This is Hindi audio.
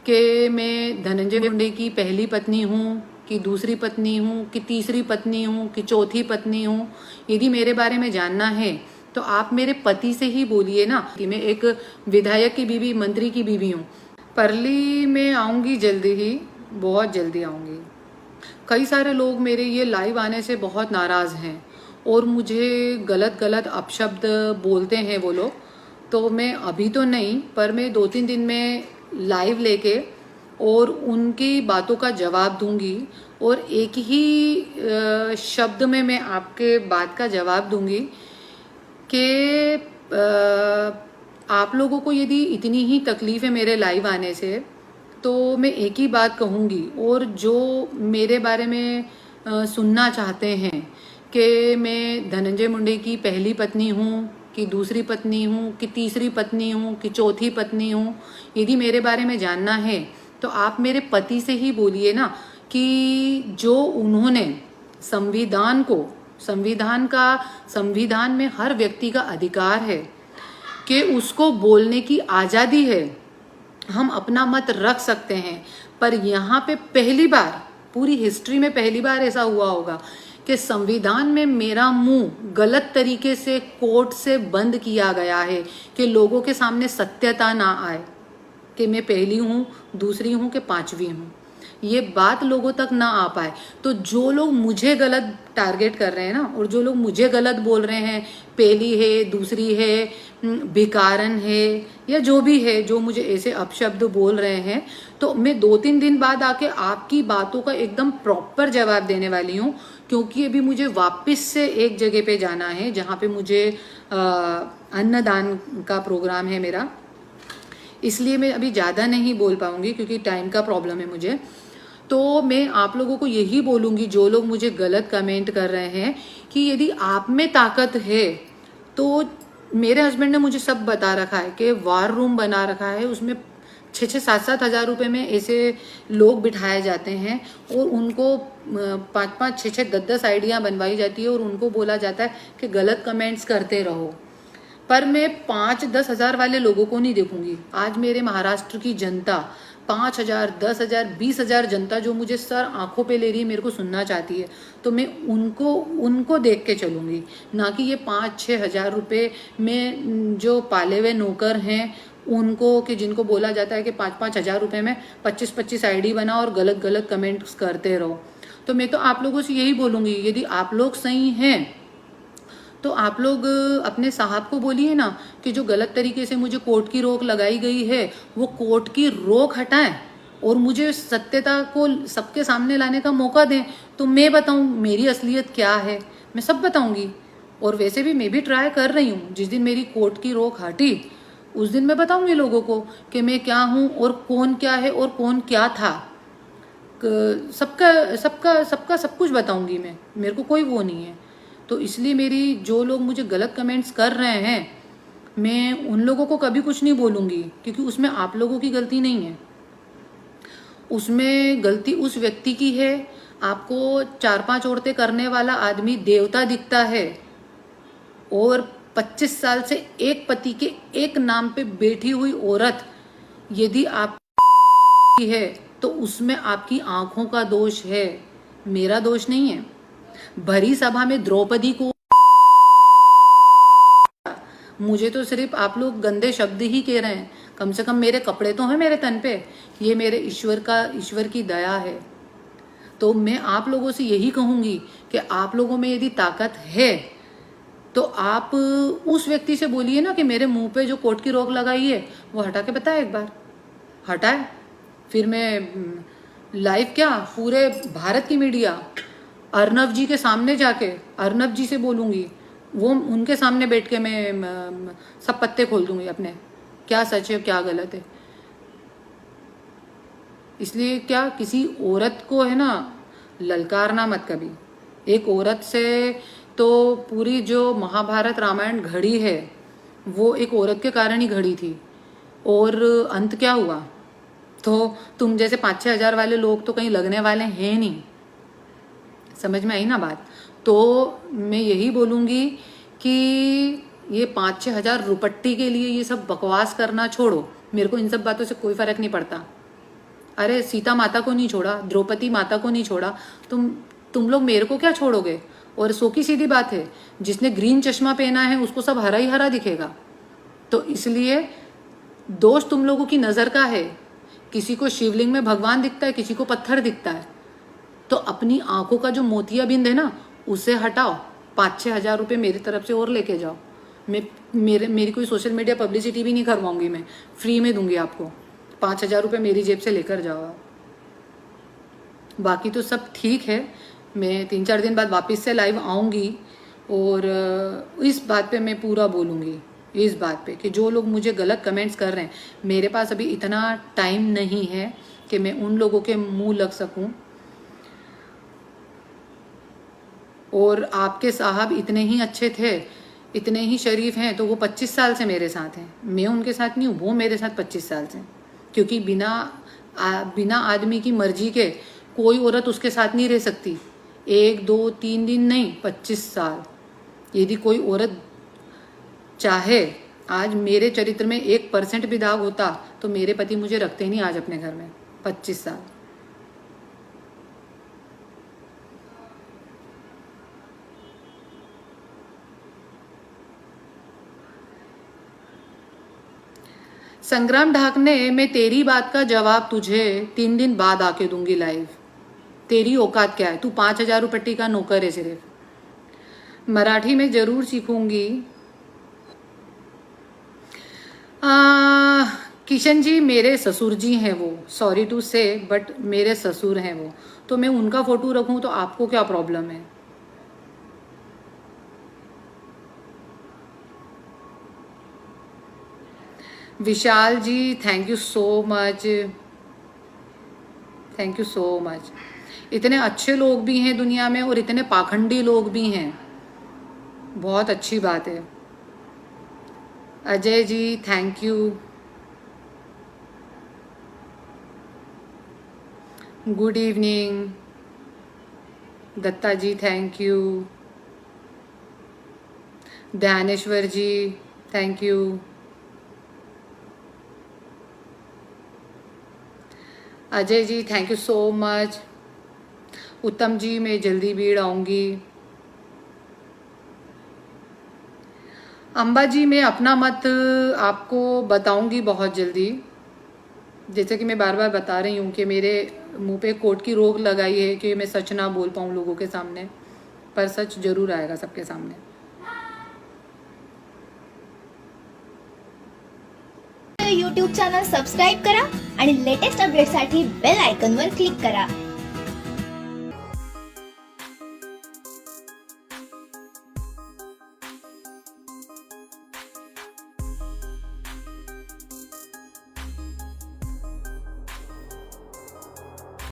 कि मैं धनंजय मुंडे की पहली पत्नी हूँ कि दूसरी पत्नी हूँ कि तीसरी पत्नी हूँ कि चौथी पत्नी हूँ। यदि मेरे बारे में जानना है तो आप मेरे पति से ही बोलिए ना कि मैं एक विधायक की बीवी, मंत्री की बीवी हूँ। परली में आऊँगी जल्दी ही, बहुत जल्दी आऊँगी। कई सारे लोग मेरे ये लाइव आने से बहुत नाराज़ हैं और मुझे गलत गलत अपशब्द बोलते हैं वो लोग। तो मैं अभी तो नहीं, पर मैं 2-3 दिन में लाइव लेके और उनकी बातों का जवाब दूंगी और एक ही शब्द में मैं आपके बात का जवाब दूंगी कि आप लोगों को यदि इतनी ही तकलीफ है मेरे लाइव आने से तो मैं एक ही बात कहूँगी। और जो मेरे बारे में सुनना चाहते हैं कि मैं धनंजय मुंडे की पहली पत्नी हूँ कि दूसरी पत्नी हूँ कि तीसरी पत्नी हूँ कि चौथी पत्नी हूँ, यदि मेरे बारे में जानना है तो आप मेरे पति से ही बोलिए ना कि जो उन्होंने संविधान में हर व्यक्ति का अधिकार है कि उसको बोलने की आज़ादी है, हम अपना मत रख सकते हैं। पर यहाँ पे पहली बार, पूरी हिस्ट्री में पहली बार ऐसा हुआ होगा कि संविधान में मेरा मुंह गलत तरीके से कोर्ट से बंद किया गया है कि लोगों के सामने सत्यता ना आए कि मैं पहली हूँ, दूसरी हूँ कि पांचवी हूँ, ये बात लोगों तक ना आ पाए। तो जो लोग मुझे गलत टारगेट कर रहे हैं ना, और जो लोग मुझे गलत बोल रहे हैं, पहली है, दूसरी है, भिकारन है, या जो भी है, जो मुझे ऐसे अपशब्द बोल रहे हैं, तो मैं 2-3 दिन बाद आके आपकी बातों का एकदम प्रॉपर जवाब देने वाली हूँ। क्योंकि अभी मुझे वापस से एक जगह पे जाना है जहाँ पे मुझे अन्नदान का प्रोग्राम है मेरा, इसलिए मैं अभी ज़्यादा नहीं बोल पाऊंगी क्योंकि टाइम का प्रॉब्लम है मुझे। तो मैं आप लोगों को यही बोलूँगी, जो लोग मुझे गलत कमेंट कर रहे हैं, कि यदि आप में ताकत है तो मेरे हस्बैंड ने मुझे सब बता रखा है कि वार रूम बना रखा है, उसमें 6-7 हज़ार रुपये में ऐसे लोग बिठाए जाते हैं और उनको 5-5, 6-6, 10-10 आइडिया बनवाई जाती है और उनको बोला जाता है कि गलत कमेंट्स करते रहो। पर मैं 5-10 हज़ार वाले लोगों को नहीं देखूंगी। आज मेरे महाराष्ट्र की जनता 5,000, 10,000, 20,000 जनता जो मुझे सर आंखों पे ले रही है, मेरे को सुनना चाहती है, तो मैं उनको देख के चलूंगी, ना कि ये 5-6 हज़ार रुपये में जो पाले हुए नौकर हैं उनको, कि जिनको बोला जाता है कि 5-5 हज़ार रुपये में 25-25 आईडी बना और गलत गलत कमेंट्स करते रहो। तो मैं तो आप लोगों से यही बोलूँगी, यदि आप लोग सही हैं तो आप लोग अपने साहब को बोलिए ना कि जो गलत तरीके से मुझे कोर्ट की रोक लगाई गई है वो कोर्ट की रोक हटाएं और मुझे सत्यता को सबके सामने लाने का मौका दें, तो मैं बताऊं मेरी असलियत क्या है, मैं सब बताऊंगी। और वैसे भी मैं भी ट्राई कर रही हूँ, जिस दिन मेरी कोर्ट की रोक हटी उस दिन मैं बताऊंगी लोगों को कि मैं क्या हूँ और कौन क्या है और कौन क्या था। सबका सबका सबका सब कुछ बताऊंगी मैं, मेरे को कोई वो नहीं है। तो इसलिए मेरी, जो लोग मुझे गलत कमेंट्स कर रहे हैं, मैं उन लोगों को कभी कुछ नहीं बोलूँगी क्योंकि उसमें आप लोगों की गलती नहीं है, उसमें गलती उस व्यक्ति की है। आपको 4-5 औरतें करने वाला आदमी देवता दिखता है और 25 साल से एक पति के एक नाम पे बैठी हुई औरत यदि आप की है तो उसमें आपकी आंखों का दोष है, मेरा दोष नहीं है। भरी सभा में द्रौपदी को, मुझे तो सिर्फ आप लोग गंदे शब्द ही कह रहे हैं, कम से कम मेरे कपड़े तो हैं मेरे तन पे, ये मेरे ईश्वर की दया है। तो मैं आप लोगों से यही कहूंगी कि आप लोगों में यदि ताकत है तो आप उस व्यक्ति से बोलिए ना कि मेरे मुंह पे जो कोर्ट की रोक लगाई है वो हटा के बताए, एक बार हटाए, फिर मैं लाइव क्या पूरे भारत की मीडिया अर्नब जी के सामने जाके अर्नब जी से बोलूँगी, वो उनके सामने बैठ के मैं सब पत्ते खोल दूंगी अपने, क्या सच है क्या गलत है। इसलिए क्या किसी औरत को है ना ललकारना मत कभी। एक औरत से तो पूरी जो महाभारत रामायण घड़ी है वो एक औरत के कारण ही घड़ी थी, और अंत क्या हुआ, तो तुम जैसे 5-6 हज़ार वाले लोग तो कहीं लगने वाले हैं नहीं। समझ में आई ना बात। तो मैं यही बोलूँगी कि ये 5-6 हज़ार रुपट्टी के लिए ये सब बकवास करना छोड़ो, मेरे को इन सब बातों से कोई फ़र्क नहीं पड़ता। अरे सीता माता को नहीं छोड़ा, द्रौपदी माता को नहीं छोड़ा, तुम लोग मेरे को क्या छोड़ोगे? और सो की सीधी बात है, जिसने ग्रीन चश्मा पहना है उसको सब हरा ही हरा दिखेगा। तो इसलिए दोष तुम लोगों की नज़र का है। किसी को शिवलिंग में भगवान दिखता है, किसी को पत्थर दिखता है। तो अपनी आंखों का जो मोतियाबिंद है ना, उसे हटाओ। 5-6 हज़ार रुपये मेरी तरफ से और लेके जाओ। मेरी कोई सोशल मीडिया पब्लिसिटी भी नहीं करवाऊंगी, मैं फ्री में दूंगी आपको। 5,000 रुपये मेरी जेब से लेकर जाओ आप। बाकी तो सब ठीक है। मैं 3-4 दिन बाद वापस से लाइव आऊँगी और इस बात पे मैं पूरा बोलूँगी, इस बात पे कि जो लोग मुझे गलत कमेंट्स कर रहे हैं, मेरे पास अभी इतना टाइम नहीं है कि मैं उन लोगों के मुंह लग सकूं। और आपके साहब इतने ही अच्छे थे, इतने ही शरीफ हैं, तो वो 25 साल से मेरे साथ हैं। मैं उनके साथ नहीं हूँ, वो मेरे साथ 25 साल से। क्योंकि बिना आदमी की मर्जी के कोई औरत उसके साथ नहीं रह सकती। 1, 2, 3 दिन नहीं, 25 साल। यदि कोई औरत चाहे, आज मेरे चरित्र में 1% भी दाग होता तो मेरे पति मुझे रखते नहीं आज अपने घर में। 25 साल। संग्राम ढाकने, मैं तेरी बात का जवाब तुझे 3 दिन बाद आके दूंगी लाइव। तेरी औकात क्या है? तू 5,000 रुपये का नौकर है सिर्फ। मराठी में जरूर सीखूंगी। किशन जी मेरे ससुर जी हैं वो, सॉरी टू से, बट मेरे ससुर हैं वो, तो मैं उनका फोटो रखूं तो आपको क्या प्रॉब्लम है? Vishal ji thank you so much, thank you so much. इतने अच्छे लोग भी हैं दुनिया में और इतने पाखंडी लोग भी हैं, बहुत अच्छी बात है। Ajay ji thank you. Good evening. Datta ji thank you. Dhyaneshwar ji thank you. Ajay ji thank you so much. Uttam ji मैं जल्दी भीड़ आऊँगी। अम्बा जी मैं अपना मत आपको बताऊंगी बहुत जल्दी। जैसे कि मैं बार बार बता रही हूँ कि मेरे मुंह पे कोर्ट की रोक लगाई है कि मैं सच ना बोल पाऊँ लोगों के सामने, पर सच जरूर आएगा सबके सामने। YouTube चॅनल सबस्क्राईब करा आणि लेटेस्ट अपडेटसाठी बेल आयकॉनवर क्लिक करा।